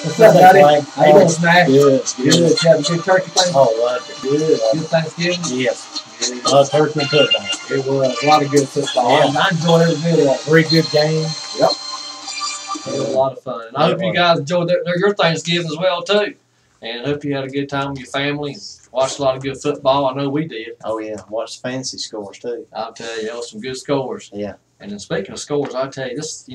What's up, buddy? How you doing, Smash? Good. Good. You have a good turkey thing? Oh, loved it. Good. Good Thanksgiving? Yes. Good. Turkey and football. It was a lot of good football. Yeah. I enjoyed every bit of that. 3 good games. Yep. It was a lot of fun. And I hope you guys enjoyed your Thanksgiving as well, too. And hope you had a good time with your family and watched a lot of good football. I know we did. Oh, yeah. Watched fancy scores, too. I'll tell you, there was some good scores. Yeah. And then speaking of scores, I tell you, this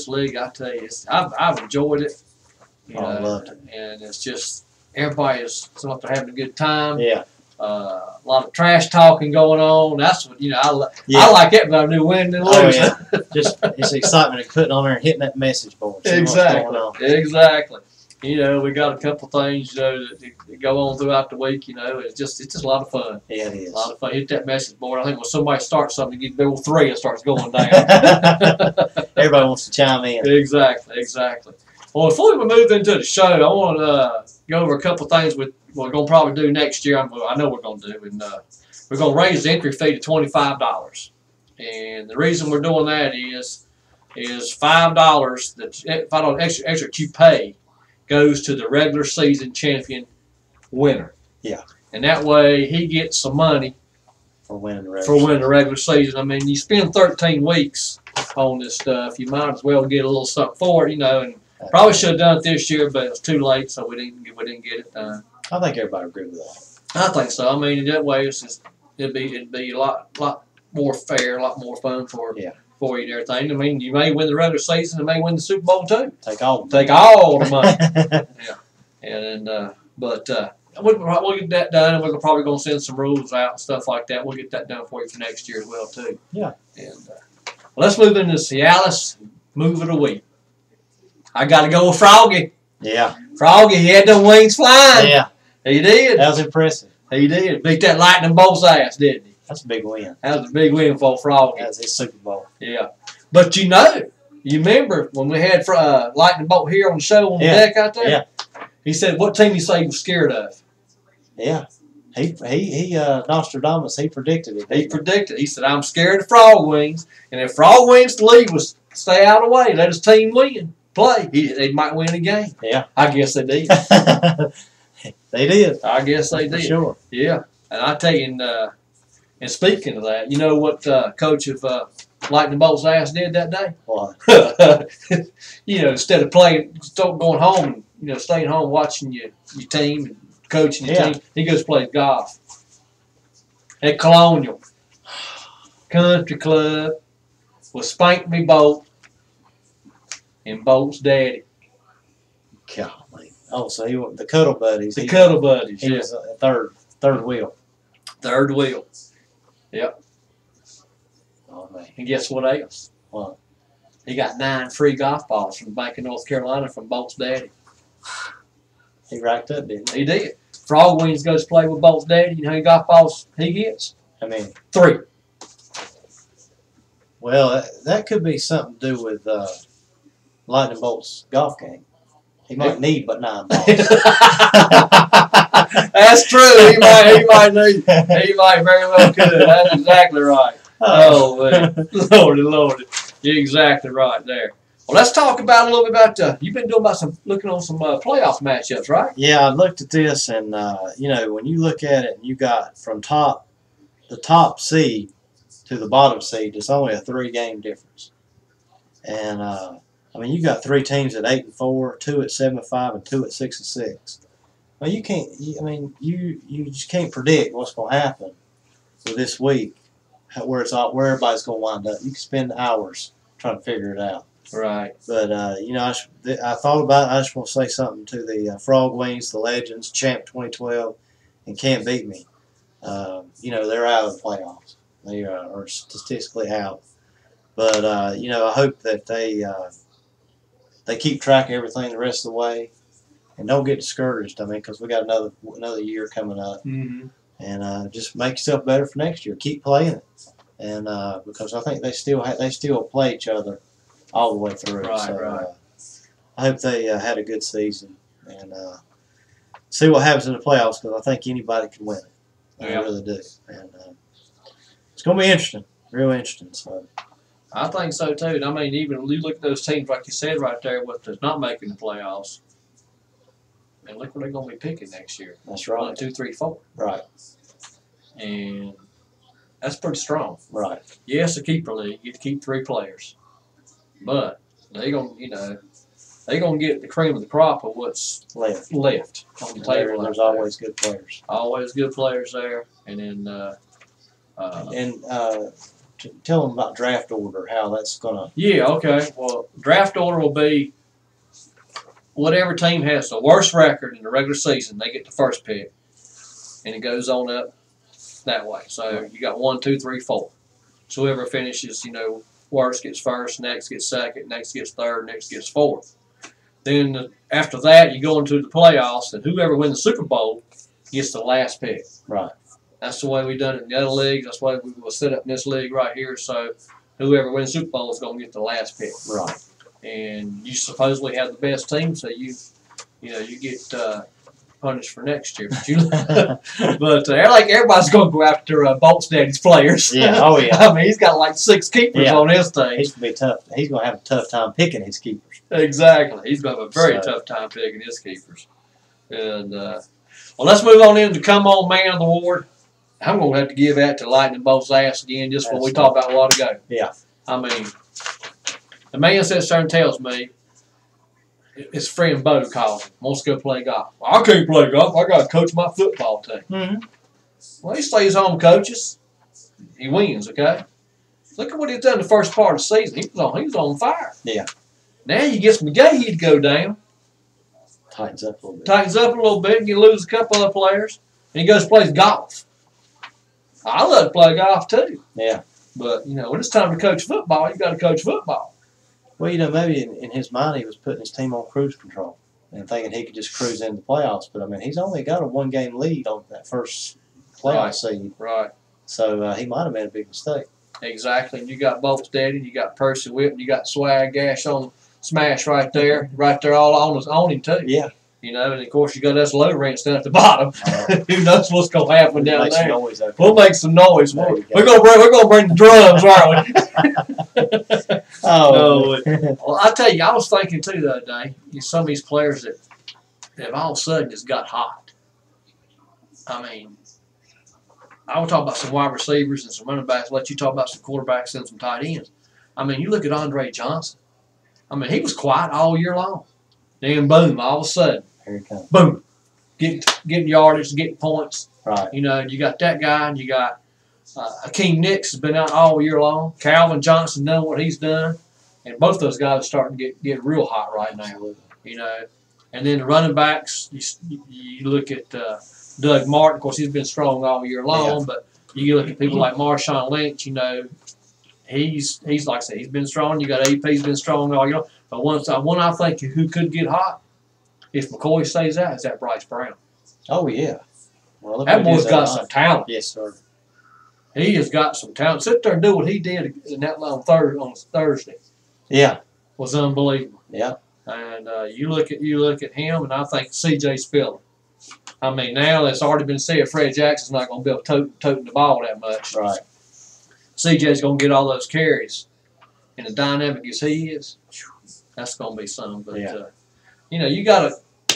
league, I tell you, I've enjoyed it. I loved it. And it's just everybody is up there having a good time. Yeah. A lot of trash talking going on. That's what I like it about a new win and lose. Oh, yeah. Just it's excitement of putting on there and hitting that message board. Exactly. Exactly. We got a couple things that go on throughout the week. It's just a lot of fun. Yeah, it is. A lot of fun. Hit that message board. I think when somebody starts something, you get level 3, it starts going down. Everybody wants to chime in. Exactly. Well, before we move into the show, I want to go over a couple things we're going to probably do next year. I know we're going to do, and we're going to raise the entry fee to $25. And the reason we're doing that is $5 extra that you pay goes to the regular season champion winner. Yeah. And that way he gets some money for winning the regular season. I mean, you spend 13 weeks on this stuff, you might as well get a little something for it, and probably should have done it this year, but it was too late, so we didn't get it done. I think everybody agreed with that. I think so. I mean, that way it'd be a lot more fair, a lot more fun for you and everything. I mean, you may win the regular season and may win the Super Bowl too. Take all the money. Yeah. But we'll get that done, and we're probably going to send some rules out and stuff like that. We'll get that done for you for next year as well too. Yeah. And let's move into Cialis move of the week. I got to go with Froggy. Yeah. Froggy, he had them wings flying. Yeah. He did. That was impressive. He did. Beat that lightning bolt's ass, didn't he? That's a big win. That was a big win for Froggy. That was his Super Bowl. Yeah. But you remember when we had Lightning Bolt here on the show on the deck out there? Yeah. He said, what team you say he was scared of? Yeah. He Nostradamus, he predicted it. He predicted. He said, I'm scared of Frog Wings. And if Frog Wings, the league was stay out of the way, let his team play, they might win a game. Yeah. I guess they did. They did. I guess they did. For sure. Yeah. And I tell you, and speaking of that, you know what coach of Lightning Bolt's ass did that day? What? Instead of going home and staying home watching your team and coaching your team, he goes play golf at Colonial Country Club with Spank Me Bolt and Bolt's daddy. Golly. Oh, so he was the Cuddle Buddies. The Cuddle Buddies. He was third wheel. Third wheel. Yep. Oh man. And guess what else? What? He got 9 free golf balls from the Bank of North Carolina from Bolt's daddy. He racked up, didn't he? He did. Frog Wings goes play with Bolt's daddy. You know how many golf balls he gets? I mean, 3. Well, that could be something to do with Lightning Bolt's golf game. He might need but 9 balls. That's true. He might need. He might very well could. That's exactly right. Oh man, Lordy, you're exactly right there. Well, let's talk about a little bit about. You've been looking on some playoff matchups, right? Yeah, I looked at this, and when you look at it, and you got from the top seed to the bottom seed, it's only a 3-game difference. And you got 3 teams at 8-4, 2 at 7-5, and 2 at 6-6. Well, you can't. You just can't predict what's going to happen with this week, where everybody's going to wind up. You can spend hours trying to figure it out. Right. But I thought about it. I just want to say something to the Frog Wings, the Legends, Champ 2012, and Can't Beat Me. They're out of the playoffs. They are statistically out. But I hope that they keep track of everything the rest of the way, and don't get discouraged. Because we got another year coming up, and just make yourself better for next year. Keep playing it, and because I think they still play each other all the way through. Right, right. I hope they had a good season, and see what happens in the playoffs, because I think anybody can win it. I really do, and it's going to be interesting, real interesting. So. I think so too. And even when you look at those teams, like you said right there, with not making the playoffs, and look what they're going to be picking next year. That's right. 1, 2, 3, 4. Right. And that's pretty strong. Right. Yes, a keeper league, you get to keep 3 players, but they're going to, they're going to get the cream of the crop of what's left on the table. There's always good players. Always good players there, and then. Tell them about draft order, how that's gonna. Yeah. Okay. Well, draft order will be whatever team has the worst record in the regular season, they get the first pick, and it goes on up that way. So you got 1, 2, 3, 4. So whoever finishes, worst gets first, next gets second, next gets third, next gets fourth. Then after that, you go into the playoffs, and whoever wins the Super Bowl gets the last pick. Right. That's the way we've done it in the other leagues. That's the way we will set up in this league right here. So whoever wins the Super Bowl is going to get the last pick. Right. And you supposedly have the best team, so you get punished for next year. But like everybody's going to go after Bolt's daddy's players. Yeah. Oh yeah. I mean, he's got like 6 keepers on his team. He's gonna be tough. He's gonna have a tough time picking his keepers. Exactly. He's going to have a very tough time picking his keepers. And well, let's move on into Come On Man of the Award. I'm going to have to give that to Lightning Bolt's ass again, just what we talked about a while ago. Yeah. I mean, the man sits there and tells me, his friend Bo calls him, wants to go play golf. Well, I can't play golf. I got to coach my football team. Mm-hmm. Well, he stays home, coaches. He wins, okay? Look at what he's done the first part of the season. He was on fire. Yeah. Now you get McGahee to go down. Tightens up a little bit. Tightens up a little bit, and you lose a couple of players, and he goes and plays golf. I love to play golf too. Yeah. But, when it's time to coach football, you got to coach football. Well, maybe in his mind he was putting his team on cruise control and thinking he could just cruise into the playoffs. But, I mean, he's only got a 1-game lead on that first playoff seed. Right. So he might have made a big mistake. Exactly. And you got Bolt's daddy, you got Percy Whip, and you got Swag Gash on Smash right there all on him too. Yeah. And of course you got us low rents down at the bottom. Who knows what's gonna happen down there? We'll make some noise. We're gonna bring the drums, aren't we? Oh. Well, I tell you, I was thinking too the other day. Some of these players that have all of a sudden just got hot. I mean, I will talk about some wide receivers and some running backs. Let you talk about some quarterbacks and some tight ends. I mean, you look at Andre Johnson. I mean, he was quiet all year long. Then boom, all of a sudden, here he comes. Boom, getting yardage, getting points. Right. You got that guy, and you got Akeem Nicks has been out all year long. Calvin Johnson done what he's done, and both those guys are starting to get real hot right now. And then the running backs, you look at Doug Martin. Of course, he's been strong all year long, but you look at people like Marshawn Lynch. He's like I said, he's been strong. You got AP's been strong all year long. But one I think who could get hot if McCoy stays out is that Bryce Brown. Oh yeah. Well, that boy's got some talent. Yes, sir. He has got some talent. Sit there and do what he did in that on Thursday. Yeah. Was unbelievable. Yeah. And you look at him, and I think C.J. Spiller. I mean, now it's already been said Fred Jackson's not going to be able to toting the ball that much. Right. C.J.'s going to get all those carries, and the dynamic as he is, that's going to be something. But you got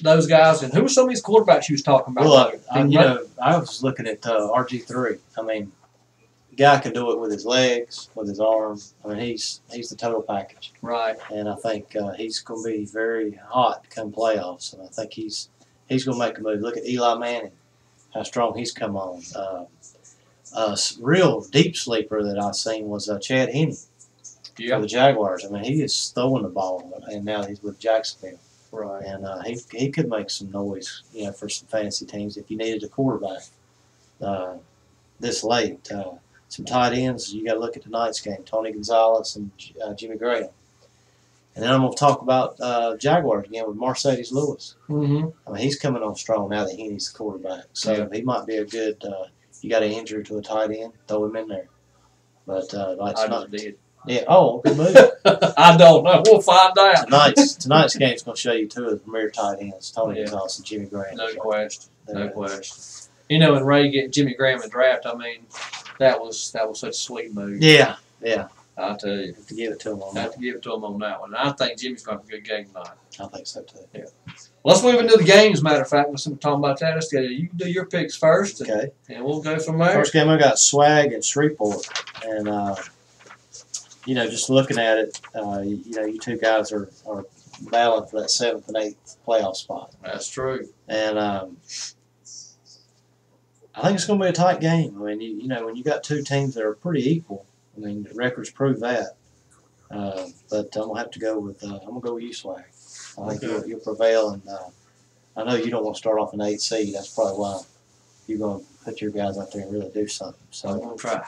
those guys, and who were some of these quarterbacks you was talking about? Well, I was looking at RG3. I mean, the guy can do it with his legs, with his arms. I mean, he's the total package. Right. And I think he's going to be very hot come playoffs, and I think he's going to make a move. Look at Eli Manning, how strong he's come on. Real deep sleeper that I've seen was Chad Henne for the Jaguars. I mean, he is throwing the ball, and now he's with Jacksonville. Right. And he could make some noise, for some fantasy teams if you needed a quarterback this late. Some tight ends, you got to look at tonight's game. Tony Gonzalez and Jimmy Graham. And then I'm going to talk about Jaguars again with Mercedes Lewis. Mm-hmm. I mean, he's coming on strong now that Henne's the quarterback. So he might be a good you got an injury to a tight end, throw him in there. But I just did. Yeah. Oh, good move. I don't know. We'll find out. Tonight's game is going to show you two of the premier tight ends, Tony Gonzalez and Jimmy Graham. No question. No question. And Ray getting Jimmy Graham in draft, I mean, that was such a sweet move. Yeah. Yeah. I'll tell you. Have to give it to him on Have that. to give it to him on that one. I think Jimmy's going to have a good game tonight. I think so too. Yeah. Let's move into the games. Matter of fact, let's talk about that. Let's go. You can do your picks first, and we'll go from there. First game I got Swag and Shreveport, and just looking at it, you two guys are battling for that 7th and 8th playoff spot. That's true. And I think it's going to be a tight game. I mean, when you got two teams that are pretty equal, I mean, the records prove that. But I'm gonna have to go with you, Swag. I think you'll prevail, and I know you don't want to start off an 8 seed. That's probably why you're gonna put your guys out there and really do something. So I'm gonna try.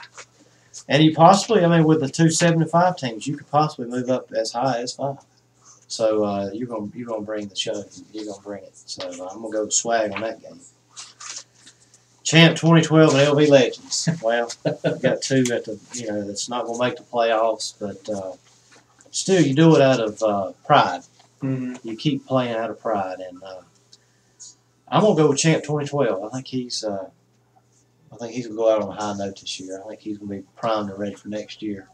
And you possibly, with the 275 teams, you could possibly move up as high as 5. So you're gonna bring the show. You're gonna bring it. So I'm gonna go with Swag on that game. Champ 2012 and LV Legends. Well, we've got two at the that's not gonna make the playoffs, but still, you do it out of pride. Mm-hmm. You keep playing out of pride, and I'm gonna go with Champ 2012. I think he's gonna go out on a high note this year. I think he's gonna be primed and ready for next year,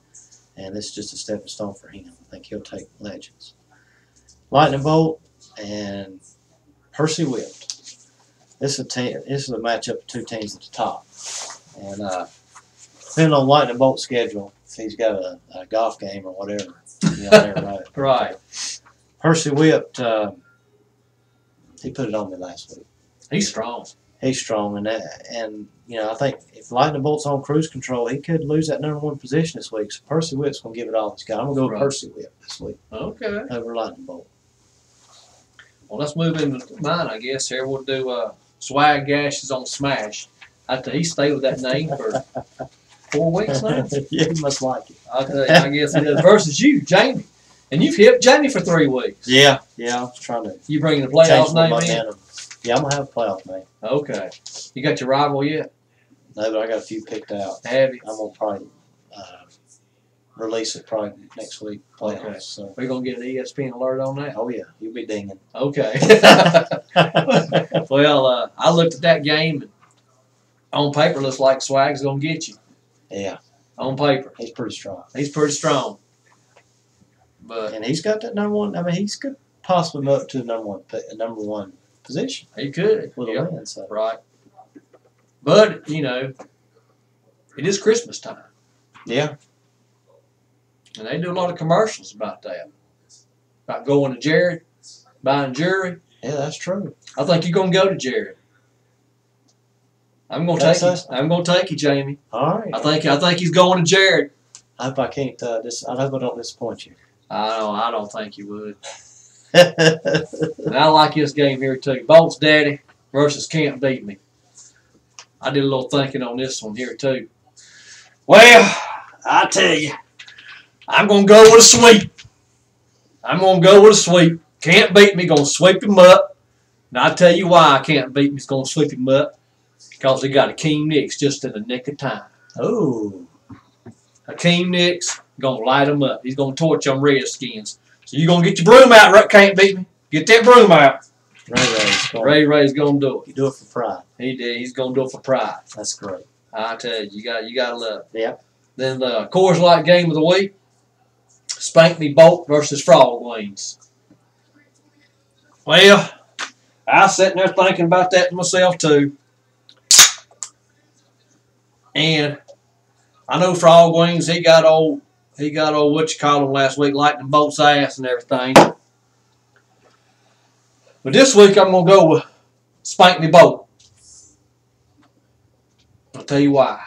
and this is just a stepping stone for him. I think he'll take Legends. Lightning Bolt and Percy Whipped. This is a matchup of two teams at the top, and depending on Lightning Bolt's schedule, if he's got a golf game or whatever, Right. Percy Whipped, he put it on me last week. He's strong. He's strong, and I think if Lightning Bolt's on cruise control, he could lose that #1 position this week. So Percy Whipp's gonna give it all he's got. I'm gonna go with Percy Whip this week. Okay. Over Lightning Bolt. Well, let's move into mine, I guess. Here we'll do Swag Gashes on Smash. He stayed with that name for 4 weeks now. Yeah, he must like it. I guess it is. Versus you, Jamie. And you've hipped Jamie for 3 weeks. Yeah, I was trying to You bringing the playoff name momentum. Yeah, I'm going to have a playoff name. Okay. You got your rival yet? No, but I got a few picked out. Have you? I'm going to probably release it probably next week. Playoffs. Okay. So. We're going to get an ESPN alert on that? Oh, yeah. You'll be dinging. Okay. Well, I looked at that game, and on paper, looks like Swag's going to get you. Yeah. On paper. He's pretty strong. He's pretty strong. And he's got that #1. I mean, he's could possibly move up to the number one position. He could. With a win, so. Right. But, it is Christmas time. Yeah. And they do a lot of commercials about that. About going to Jared, buying jewelry. Yeah, that's true. I think you're going to go to Jared. I'm going to take you. I'm going to take you, Jamie. All right. I think he's going to Jared. I hope I can't. I hope I don't disappoint you. I don't think you would. And I like this game here too. Bolt's Daddy versus Can't Beat Me. I did a little thinking on this one here too. Well, I tell you, I'm gonna go with a sweep. Can't Beat Me gonna sweep him up. And I tell you why I Can't Beat Me's gonna sweep him up. Because he got Akeem Nicks just in the nick of time. Oh. Akeem Nicks gonna light him up. He's gonna torch them Redskins. So you gonna get your broom out, Can't Beat Me. Get that broom out. Ray's gonna do it. You do it for pride. He did. He's gonna do it for pride. That's great. I tell you, you gotta love it. Yeah. Then the Coors Light game of the week: Spank Me Bolt versus Frog Wings. Well, I was sitting there thinking about that myself too, and I know Frog Wings. He got old what you call him last week, Lightning Bolt's ass and everything. But this week I'm gonna go with Spank Me Bolt. I'll tell you why.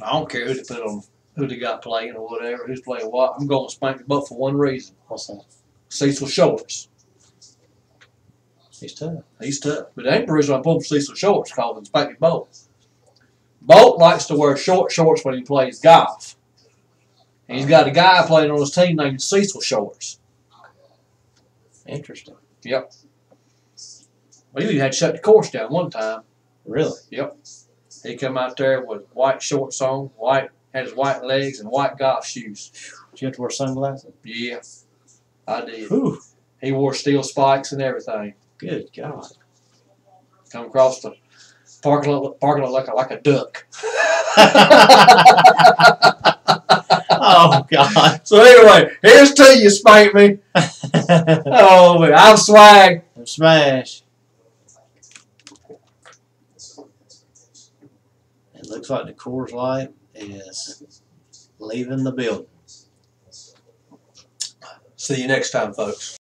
I don't care who they put on, who they got playing or whatever, who's playing what. I'm going to Spank Me Bolt for one reason. What's that? Cecil Shorts. He's tough. He's tough. But the ain't the reason I pulled Cecil Shorts called him Spank Me Bolt. Bolt likes to wear short shorts when he plays golf. And he's got a guy playing on his team named Cecil Shorts. Interesting. Yep. Well, he had to shut the course down one time. Really? Yep. He come out there with white shorts on, had his white legs and white golf shoes. Did you have to wear sunglasses? Yeah, I did. Whew. He wore steel spikes and everything. Good God. Come across the parking lot like a duck. Oh, God. So anyway, here's to you, Spank Me. Oh, man, I'm swag. Smash. It looks like the Coors Light is leaving the building. See you next time, folks.